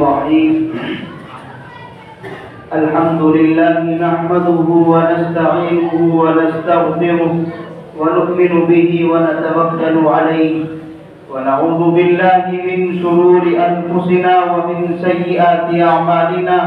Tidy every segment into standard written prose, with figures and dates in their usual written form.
الرحيم الحمد لله نحمده ونستعينه ونستغفره ونؤمن به ونتوكل عليه ونعوذ بالله من شرور أنفسنا ومن سيئات أعمالنا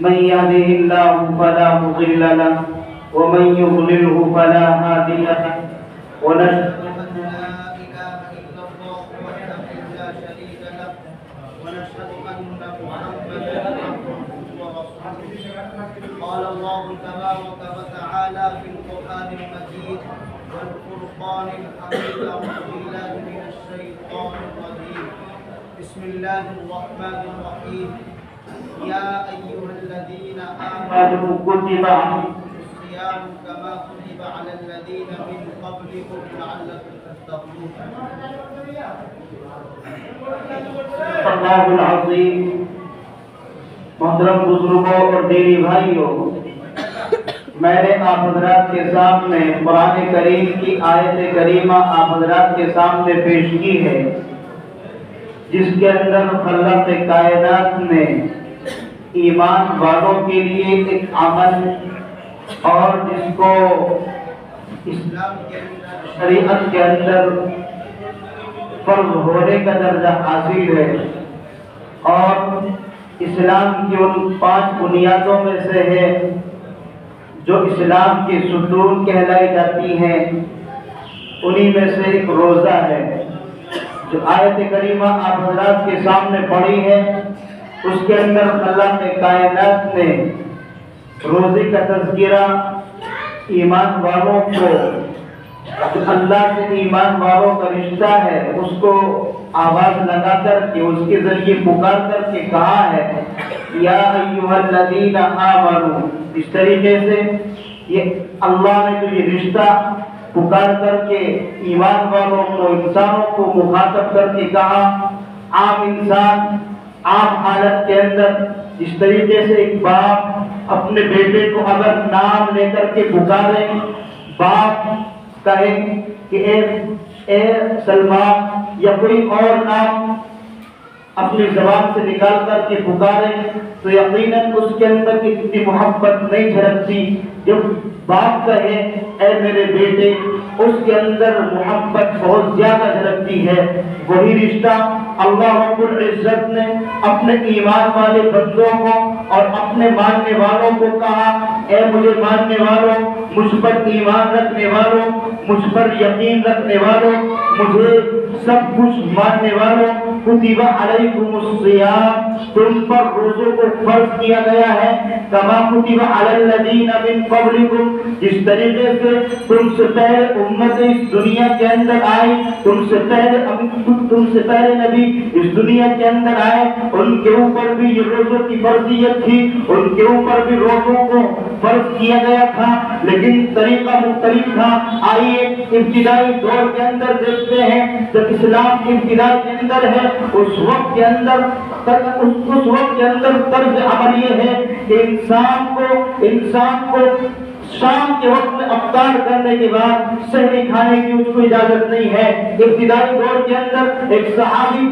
من يهده الله فلا مضل له ومن يضلله فلا هادي له ونشهد أن لا إله إلا الله وحده لا شريك له ونشهد أن محمدا عبده ورسوله قال الله تبارك وتعالى في القرآن المجيد والفرقان الحميد أعوذ بالله من الشيطان الرجيم بسم الله الرحمن الرحيم يا أيها الذين آمنوا كتب عليكم الصيام كما كتب على الذين من قبلكم لعلكم تتقون اللہ العظیم. محترم بزرگوں اور دینی بھائیوں، میں نے آپ حضرات کے سامنے قرآن کریم کی آیت کریمہ آپ حضرات کے سامنے پیش کی ہے، جس کے اندر خالق کائنات نے ایمان والوں کے لیے ایک عمل اور جس کو اسلام کے اندر شریعت کے اندر فرض ہونے کا درجہ حاصل ہے اور اسلام کی ان 5 بنیادوں میں سے ہے جو اسلام کے ستون کہلائی جاتی ہیں، انہی میں سے ایک روزہ ہے. جو آیت کریمہ آپ حضرات کے سامنے پڑھی ہے، اس کے اندر اللہ نے کائنات نے روزے کا تذکرہ ایمان والوں کو، اللہ سے ایمان والوں کا رشتہ ہے، اس کو آواز لگا کر کے اس کے ذریعے پکار کر کے کہا ہے یا ایھا الذین آمنوا. اس طریقے سے یہ اللہ نے جو یہ رشتہ پکار کر کے ایمان والوں کو، انسانوں کو مخاطب کر کے کہا. عام انسان عام حالت کے اندر جس طریقے سے ایک باپ اپنے بیٹے کو اگر نام لے کر کے پکارے، باپ کہے کہ اے سلمان یا کوئی اور نام اپنی زبان سے نکال کر کے پکارے تو یقیناً اس کے اندر اتنی محبت نہیں جھلکتی. جب باپ کہے اے میرے بیٹے، اس کے اندر محبت بہت زیادہ جھلکتی ہے. وہی رشتہ اللہ رب العزت نے اپنے ایمان والے بندوں کو اور اپنے ماننے والوں کو کہا اے مجھے ماننے والوں، مجھ پر ایمان رکھنے والوں، مجھ پر یقین رکھنے والوں، مجھے سب کچھ ماننے والوں، کتب علیکم الصیام، تم پر روزوں کو فرض کیا گیا ہے، کما کتب علی الذین من قبلکم، جس طریقے سے تم سے پہلے امت اس دنیا کے اندر آئی، تم سے پہلے نبی اس دنیا کے اندر آئے، ان کے اوپر بھی یہ روزوں کی فرضیت تھی، ان کے اوپر بھی روزوں کو فرض کیا گیا تھا، لیکن طریقہ مختلف تھا. آئیے ابتدائی دور کے اندر دیکھتے ہیں، جب اسلام کی ابتدائی کے اندر ہے، اس وقت کے اندر طرز عمل یہ ہے کہ انسان کو شام کے وقت میں افطار کرنے کے بعد سحری کھانے کی اس کو اجازت نہیں ہے. ابتدائی دور کے اندر ایک صحابی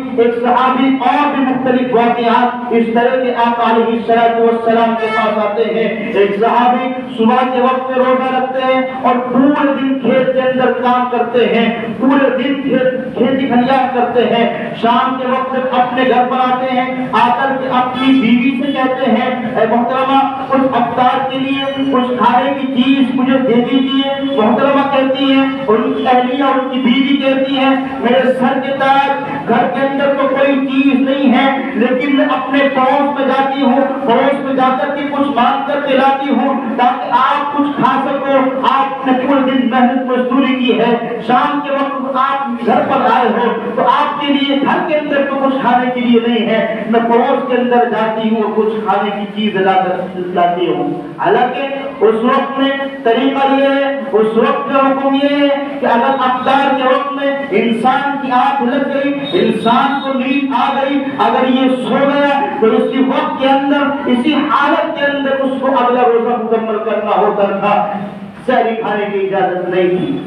اور بھی مختلف واقعات اس طرح کے آقا علیہ السلام کے پاس آتے ہیں. ایک صحابی صبح کے وقت میں روزہ رکھتے ہیں اور پورے دن کھیت کے اندر کام کرتے ہیں، پورے دن کھیتی کھلیان کرتے ہیں. شام کے وقت اپنے گھر پر آتے ہیں، آ کر کے اپنی بیوی سے کہتے ہیں اے محترمہ کچھ افطار کے لیے کچھ کھانے کی چیز مجھے دے دیجیے. محترمہ کہتی ہیں، ان کی اہلیہ ان کی بیوی کہتی ہیں میرے سر کے تاج، گھر کے اندر تو کوئی چیز نہیں ہے، لیکن میں اپنے پڑوس میں جاتی ہوں، پڑوس میں جا کر کے کچھ مانگ کر کے لاتی ہوں تاکہ آپ کچھ کھا سکو. آپ نے پورے دن محنت مزدوری کی ہے، شام کے وقت آپ گھر پر آئے ہو تو آپ کے لیے گھر کے اندر تو کچھ کھانے کے لیے نہیں ہے، میں پڑوس کے اندر جاتی ہوں اور کچھ کھانے کی چیز لاتی ہوں. حالانکہ اس وقت میں طریقہ یہ ہے، اس وقت کا حکم یہ ہے کہ اگر افطار کے وقت میں انسان کی آنکھ لگ گئی، انسان کو نیند آ گئی، اگر یہ سو گیا تو اسی وقت کے اندر، اسی حالت کے اندر اس کو اگلا روزہ مکمل کرنا ہوتا تھا. سحری کھانے کی اجازت نہیں تھی.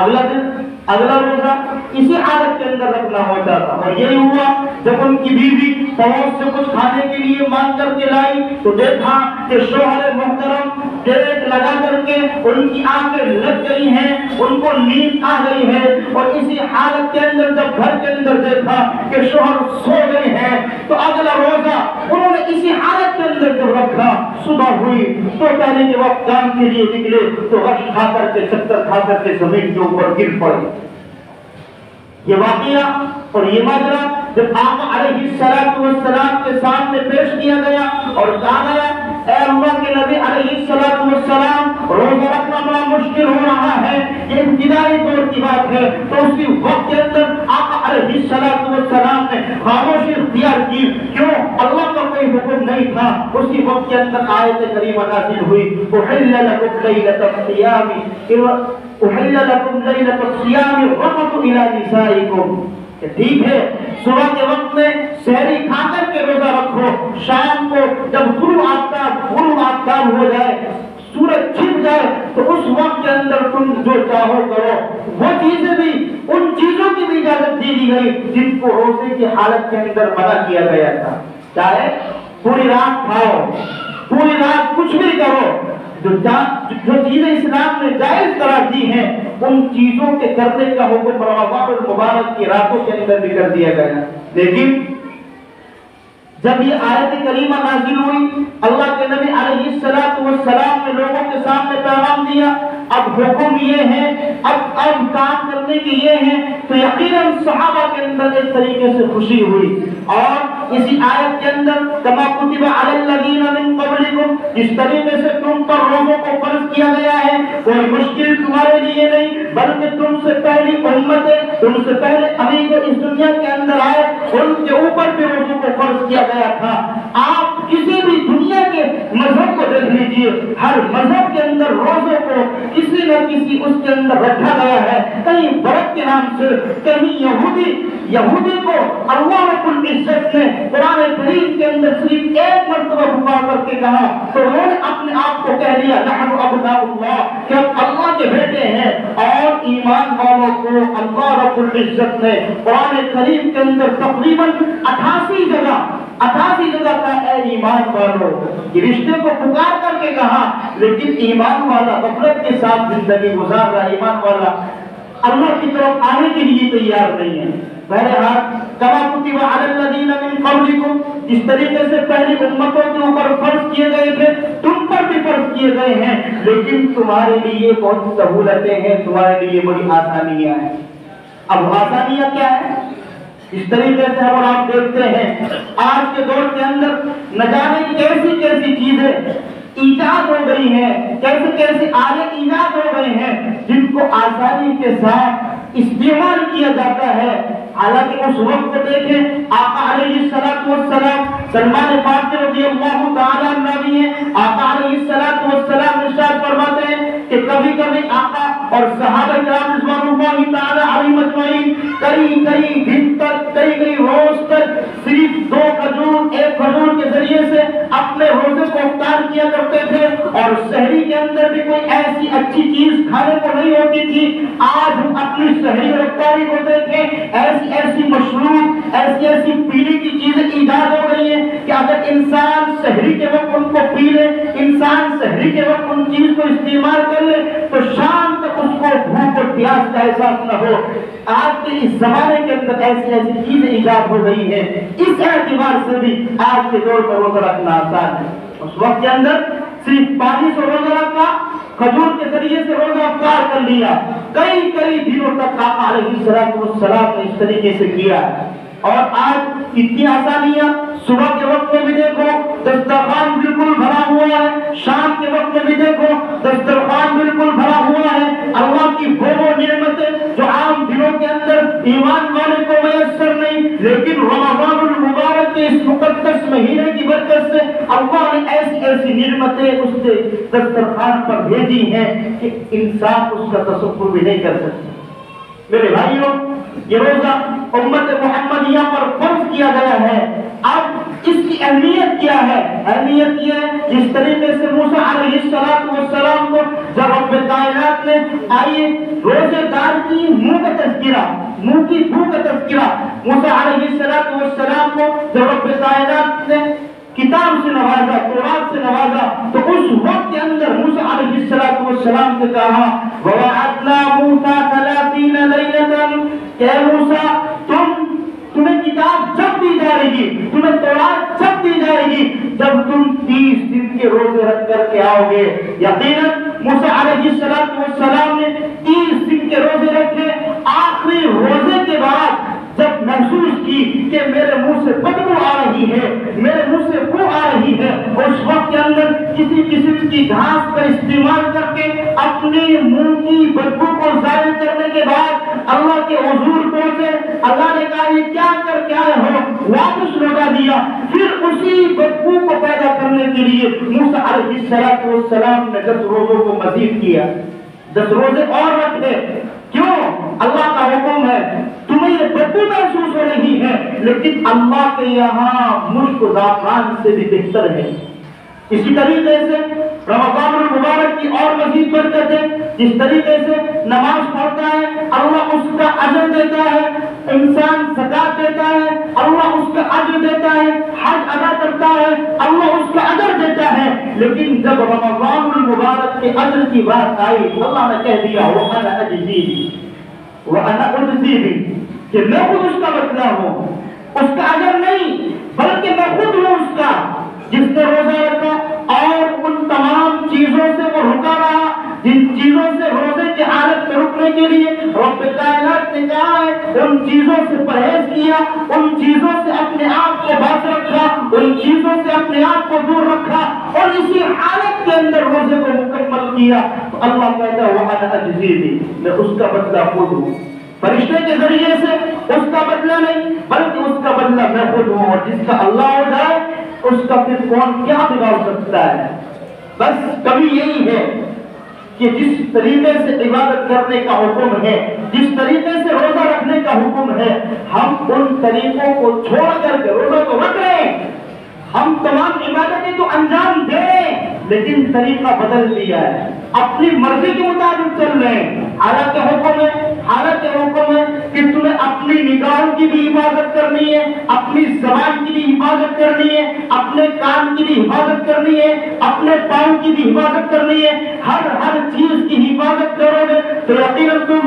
اگلا دن اگلا روزہ اسی حالت کے اندر رکھنا ہوتا تھا، اور یہی ہوا جب ان کی بیوی پڑوس سے کچھ کھانے کے لیے مانگ کر کے لائی تو دیکھا کہ شوہر محترم ٹیک لگا کر کے ان کی آنکھیں لگ گئی ہیں، ان کو نیند آ گئی ہے، اور اسی حالت کے اندر جب گھر کے اندر دیکھا کہ شوہر سو گئے ہیں تو اگلا روزہ انہوں نے اسی حالت کے اندر جب رکھا، صبح ہوئی تو پہلے کے وقت کام کے لیے نکلے تو غش کھا کر کے چکر کھا کر کے زمین کے اوپر گر پڑے۔ یہ واقعہ اور یہ ماجرا جب آقا علیہ السلام کے سامنے پیش کیا گیا اور کہا گیا اے اللہ کے نبی علیہ السلام، روزہ رکھنا بڑا مشکل ہو رہا ہے، یہ ابتدائی دور کی بات ہے، تو اسی وقت کے اندر آقا علیہ السلام نے خاموشی اختیار کی، کیوں؟ اللہ کا کوئی حکم نہیں تھا۔ اسی وقت کے اندر آیت کریمہ نازل ہوئی، احل لکم لیلۃ الصیام احل لکم لیلۃ الصیام الرفث الی نسائکم، کہ ٹھیک ہے صبح کے وقت میں سحری کھا کر کے روزہ رکھو، شام کو جب غروب آفتاب ہو جائے، سورج چھپ جائے تو اس وقت کے اندر تم جو چاہو کرو۔ وہ چیزیں بھی، ان چیزوں کی بھی اجازت دے دی گئی جن کو روزے کی حالت کے اندر منع کیا گیا تھا، چاہے پوری رات کھاؤ، پوری رات کچھ بھی کرو، جو چیزیں اسلام نے جائز قرار دی ہیں ان چیزوں کے کرنے کا حکم رمضان المبارک کی راتوں کے اندر بھی کر دیا گیا۔ لیکن جب یہ آیت کریمہ نازل ہوئی، اللہ کے نبی علیہ السلام نے لوگوں کے سامنے پیغام دیا، اب حکم یہ ہے، اب کام کرنے کے یہ ہیں، تو یقیناً صحابہ کے اندر ایک طریقے سے خوشی ہوئی، اور اسی آیت کے اندر کما کتب علی الذین من قبلکم، جس طریقے سے تم پر روزوں کو فرض کیا گیا ہے، کوئی مشکل تمہارے لیے نہیں، بلکہ تم سے پہلی امتیں، تم سے پہلے ابھی جو اس دنیا کے اندر آئے ان کے اوپر بھی روزوں کو فرض کیا گیا تھا۔ آپ کسی بھی دنیا کے مذہب کو دیکھ لیجئے، ہر مذہب کے اندر روزوں کو کسی نہ کسی اس کے اندر رکھا گیا ہے، کہیں برت کے نام سے، کہیں یہودی کو اللہ رب العزت نے قرآن کریم کے اندر صرف ایک مرتبہ پکار کر کے کہا تو انہوں نے اپنے آپ کو کہہ لیا نحن ابناء اللہ، کہ ہم اللہ کے بیٹے ہیں، اور ایمان والوں کو اللہ رب العزت نے قرآن کریم کے اندر تقریباً 88 جگہ کا اے ایمان والو، یہ رشتے کو پکار کر کے کہا، لیکن ایمان والا غفلت کے ساتھ زندگی گزار رہا، ایمان والا اللہ کی طرف آنے کے لیے تیار نہیں ہے۔ بہرحال کما کتب علی الذین من قبلکم، جس طریقے سے پہلی امتوں کے اوپر فرض کیے گئے تھے تم پر بھی فرض کیے گئے ہیں، لیکن تمہارے لیے بہت سہولتیں ہیں، تمہارے لیے بڑی آسانیاں ہیں۔ اب آسانیاں کیا ہیں؟ اس طریقے سے ہم آپ دیکھتے ہیں آج کے دور کے اندر نہ جانے کیسی کیسی چیزیں ایجاد ہو گئی ہیں، کیسے آلے ایجاد ہو گئے ہیں جن کو آسانی کے ساتھ استعمال کیا جاتا ہے۔ حالانکہ اس وقت کو دیکھیں، آقا علیہ السلام سلمان فارسی رضی اللہ تعالیٰ عنہ بھی ہیں، آقا علیہ السلام ارشاد فرماتے ہیں کہ کبھی کبھی آقا اور صحابہ کرام رضوان اللہ تعالیٰ علیہم اجمعین کئی دن تک، کئی روز تک صرف 2 کھجور، 1 کھجور کے ذریعے سے اپنے روزے کو افطار کیا کرتے تھے، اور سحری کے اندر بھی کوئی ایسی اچھی چیز کھانے کو نہیں ہوتی تھی۔ آج ہم اپنی سحری اور افطاری کو دیکھیں، ایسی مشروب، ایسی پینے کی چیزیں ایجاد ہو گئی ہیں کہ اگر انسان سحری کے وقت ان کو پی لے، انسان سحری کے وقت ان چیز کو استعمال کر لے تو شام تک اس کو بھوک اور پیاس کا احساس نہ ہو۔ آج کے اس زمانے کے اندر ایسی چیزیں ایجاد ہو گئی ہیں، اس اعتبار سے بھی آج کے دور میں روزہ رکھنا آسان ہے۔ اس وقت کے اندر صرف پانی سے روزہ رکھا، کھجور کے ذریعے سے روزہ افطار کر لیا، کئی دنوں تک آقا علیہ السلام نے اس طریقے سے کیا ہے۔ اور آج اتنی آسانیاں، صبح کے وقت میں بھی دیکھو دسترخوان بالکل بھرا ہوا ہے، شام کے وقت میں بھی دیکھو دسترخوان بالکل بھرا ہوا ہے۔ اللہ کی وہ نعمتیں جو عام دنوں کے اندر ایمان والے کو میسر نہیں، لیکن رمضان المبارک کے اس مقدس مہینے کی برکت سے اللہ نے ایسی نعمتیں اس کے دسترخوان پر بھیجی ہیں کہ انسان اس کا تصور بھی نہیں کر سکتا۔ میرے بھائیوں، یہ روزہ امت محمدیہ پر فرض کیا گیا ہے، اب اس کی کی اہمیت کیا ہے؟ اہمیت یہ ہے جس طریقے سے موسیٰ علیہ السلام کو جب رب کائنات نے آئیے روزے دار کی منہ کا تذکرہ، منہ کی بو کا تذکرہ، موسیٰ علیہ السلام کو جب رب کائنات نے کتاب سے نوازا، تورات سے نوازا، تو اس وقت کے اندر موسیٰ علیہ السلام سے کہا وَوَعَدْنَا مُوسَىٰ 30 لَيْلَةً کہ موسیٰ تمہیں کتاب جب دی جائے گی، تمہیں تورات جب دی جائے گی جب تم 30 دن کے روزے رکھ کر کے آؤ گے۔ یقیناً موسیٰ علیہ السلام نے 30 دن کے روزے رکھے، آخری روزے کے بعد جب محسوس کی کہ میرے منہ سے بدبو آ رہی ہے، میرے منہ سے بو آ رہی ہے، اس وقت کے اندر کسی قسم کی گھاس کا استعمال کر کے اپنے منہ کی بدبو کو ظاہر کرنے کے بعد اللہ کے حضور پہنچے۔ اللہ نے کہا یہ کیا کر کے آئے ہو؟ واپس لوٹا دیا۔ پھر اسی بدبو کو پیدا کرنے کے لیے موسیٰ علیہ السلام نے 10 روزوں کو مزید کیا، 10 روزے اور رکھے۔ کیوں؟ اللہ کا حکم ہے، تمہیں یہ بدبو محسوس ہو رہی ہے لیکن اللہ کے یہاں مشک و زعفران سے بھی بہتر ہے۔ اسی طریقے سے رمضان المبارک کی اور مزید برکت ہے، جس طریقے سے نماز پڑھتا ہے اللہ اس کا اجر دیتا ہے، انسان زکات دیتا ہے اللہ اس کا اجر دیتا ہے، حج ادا کرتا ہے اللہ اس کا اجر دیتا ہے، لیکن جب رمضان المبارک کے اجر کی بات آئی اللہ نے کہہ دیا وَأَنَا أَجْزِي بِهِ وَأَنَا أُجْزِي بِهِ کہ میں خود اس کا بدلہ ہوں، اس کا اجر نہیں بلکہ میں خود ہوں اس کا، جس نے روزہ رکھا اور ان تمام چیزوں سے وہ رکا رہا جن چیزوں سے روزے کی حالت میں رکنے کے لیے رب کائنات نے کہا ہے ان چیزوں سے پرہیز کیا، ان چیزوں سے اپنے آپ کو باز رکھا، ان چیزوں سے اپنے آپ کو دور رکھا اور اسی حالت کے اندر روزے کو مکمل کیا، تو اللہ کہتا ہے وَأَنَا أَجْزِي بِهِ میں اس کا بدلہ خود ہوں۔ فرشتے کے ذریعے سے اس کا بدلہ نہیں بلکہ اس کا بدلہ میں خود ہوں، اور جس کا اللہ ہو جائے اس کا پھر کون کیا بگاڑ سکتا ہے؟ بس کمی یہی ہے کہ جس طریقے سے عبادت کرنے کا حکم ہے، جس طریقے سے روزہ رکھنے کا حکم ہے، ہم ان طریقوں کو چھوڑ کر کے روزہ تو رکھ رہے ہیں، ہم تمام عبادتیں تو انجام دے رہے ہیں لیکن طریقہ بدل دیا ہے، اپنی مرضی کے مطابق چل رہے ہیں۔ حالانکہ حکم ہے کہ تمہیں اپنی نگاہوں کی بھی حفاظت کرنی ہے، اپنی زبان کی بھی حفاظت کرنی ہے، اپنے کان کی بھی حفاظت کرنی ہے، اپنے پاؤں کی بھی حفاظت کرنی ہے، ہر چیز کی حفاظت کرو گے تو یقیناً تم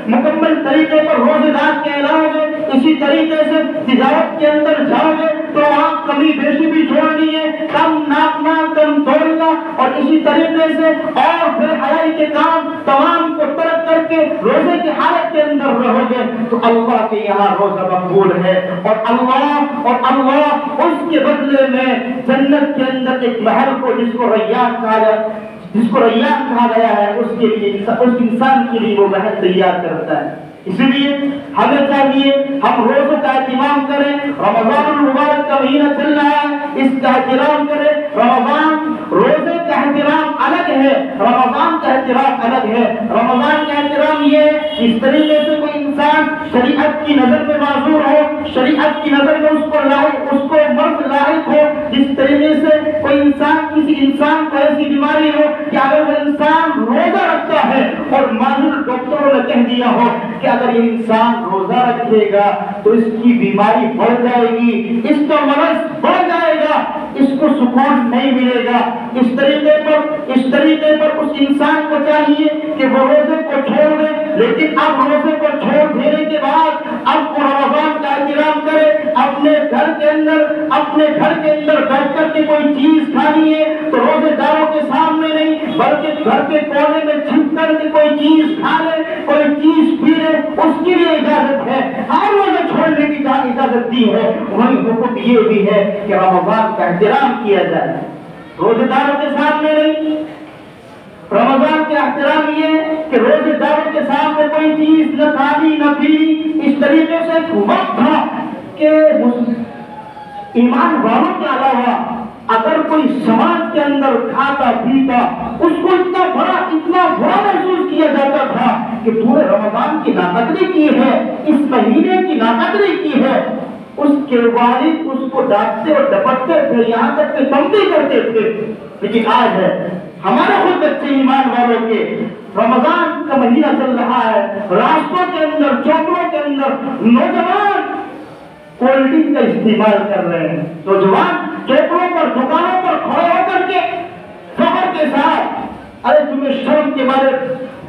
مکمل طریقے پر روزے دار کہلاؤ گے۔ اسی طریقے سے تجارت کے اندر جاؤ گے تو وہاں کمی بیشی بھی چھوڑنی ہے، کم ناپنا کم توڑنا، اور اسی طریقے سے اور بے حیائی کے کام تمام کو ترک کر کے روزے کی حالت کے اندر رہو گے تو اللہ کے یہاں روزہ مقبول ہے، اور اللہ اس کے بدلے میں جنت کے اندر ایک محل کو جس کو ریان کہا گیا ہے اس کے لیے اس انسان کے لیے وہ محل تیار کرتا ہے۔ اسی لیے ہمیں چاہیے ہم روزوں کا اہتمام کریں، رمضان المبارک کا مہینہ چل رہا ہے اس کا احترام کریں۔ رمضان روزے کا احترام الگ ہے، رمضان کا احترام الگ ہے۔ رمضان کا احترام یہ ہے اس طریقے سے کوئی انسان شریعت کی نظر میں معذور ہو، شریعت کی نظر میں اس کو مرض لاحق ہو، جس طریقے سے کوئی انسان کسی انسان کو ایسی بیماری ہو کہ اگر وہ انسان روزہ رکھتا ہے اور ماہر ڈاکٹروں نے کہہ دیا ہو کہ اگر یہ انسان روزہ رکھے گا تو اس کی بیماری بڑھ جائے گی، اس کا مرض بڑھ جائے گا، اس کو سکون نہیں ملے گا، اس طریقے پر اس انسان کو چاہیے کہ وہ روزے کو چھوڑ دے، لیکن اب روزے کو چھوڑ دینے کے بعد اب وہ رمضان کا احترام کرے، اپنے گھر کے اندر بیٹھ کر کے کوئی چیز کھانی ہے تو روزے داروں کے سامنے نہیں بلکہ گھر کے کونے میں چھپ کر کے کوئی چیز کھا لے، کوئی چیز پی لے، اس کی بھی اجازت ہے، ہر روزے چھوڑنے کی اجازت دی ہے۔ وہی حکم یہ بھی ہے کہ رمضان کا احترام کیا جائے، روزے داروں کے سامنے نہیں۔ رمضان کا احترام یہ ہے کہ روزے داروں کے سامنے کوئی چیز نہ کھانی نہ پینی۔ اس طریقے سے ایک وقت تھا کہ ایمان والوں کے علاوہ اگر کوئی سماج کے اندر کھاتا پیتا اس کو اتنا برا محسوس کیا جاتا تھا کہ تو نے رمضان کی ناقدری کی ہے، اس مہینے کی ناقدری کی ہے۔ اس کے والد اس کو ڈانٹتے اور ڈپٹتے تھے، یہاں تک کہ تنبیہ کرتے تھے. لیکن آج ہے ہمارے خود بچے ایمان والوں کے، رمضان کا مہینہ چل رہا ہے، راستوں کے اندر چوکوں کے اندر نوجوان کولڈ ڈرنک کا استعمال کر رہے ہیں. نوجوان چوکوں پر دکانوں پر کھڑے ہو کر کے فخر کے ساتھ، ارے تمہیں شرم کے بارے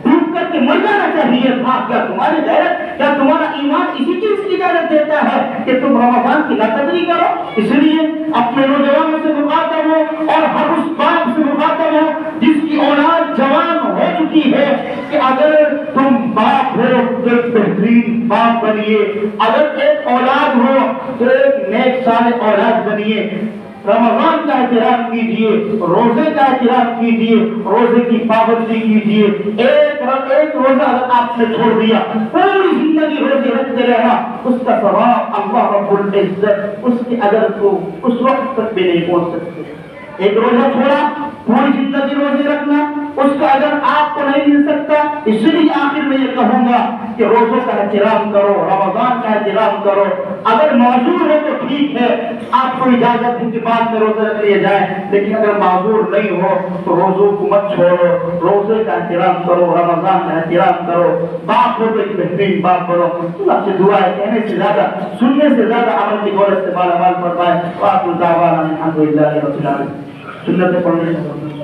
ڈوب کر کے مر جانا چاہیے تھا. کیا تمہاری غیرت، کیا تمہارا ایمان اسی چیز کی اجازت دیتا ہے کہ تم رمضان کی ناقدری کرو؟ اس لیے اپنے نوجوانوں سے مخاطب ہو اور ہر اس باپ سے مخاطب ہو جس کی اولاد جوان ہو چکی ہے کہ اگر تم باپ ہو تو ایک بہترین باپ بنیے، اگر ایک اولاد ہو تو ایک نیک صالح اولاد بنیے. رمضان کا احترام کیجیے، روزے کا احترام کیجیے، روزے کی پابندی کیجیے. ایک روزہ اگر آپ نے چھوڑ دیا، پوری زندگی روزے رکھتے رہنا، اس کا ثواب اللہ رب العزت اس کے اجر کو اس وقت تک بھی نہیں پہنچ سکتے. ایک روزہ چھوڑا، پوری زندگی روزے رکھنا، اس کا اجر آپ کو نہیں مل سکتا. اس لیے آخر میں یہ کہوں گا کہ روزوں کا احترام کرو، رمضان کا احترام کرو. اگر معذور ہو تو ٹھیک ہے، آپ کو اجازت ہے کہ بعد میں روزے رکھ لیے جائیں، لیکن اگر معذور نہیں ہو تو روزوں کو مت چھوڑو. روزے کا احترام کرو، رمضان کا احترام کرو. باپ ہو تو ایک بہترین باپ کرو. اللہ سے دعا ہے کہنے سے زیادہ، سننے سے زیادہ عمل کی دولت سے مالا مال فرمائے. وآخر دعوانا الحمد للہ رب العالمین. سنت پڑھنے سے